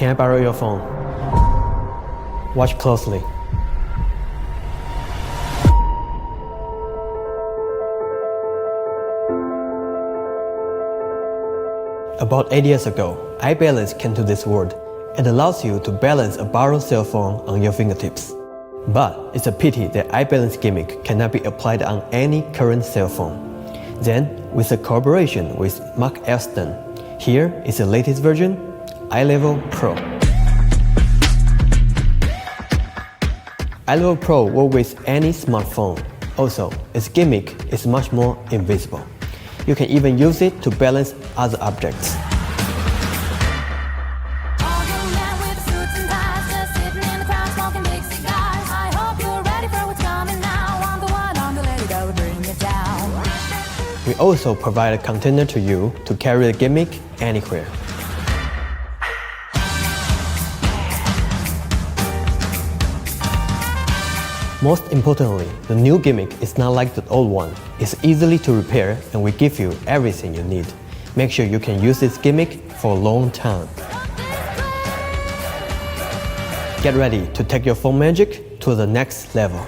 Can I borrow your phone? Watch closely. About 8 years ago, iBalance came to this world. It allows you to balance a borrowed cell phone on your fingertips. But it's a pity that iBalance gimmick cannot be applied on any current cell phone. Then, with a collaboration with Elsdon, here is the latest version, iLevel Pro. iLevel Pro works with any smartphone. Also, its gimmick is much more invisible. You can even use it to balance other objects. We also provide a container to you to carry the gimmick anywhere. Most importantly, the new gimmick is not like the old one. It's easily to repair and we give you everything you need. Make sure you can use this gimmick for a long time. Get ready to take your phone magic to the next level.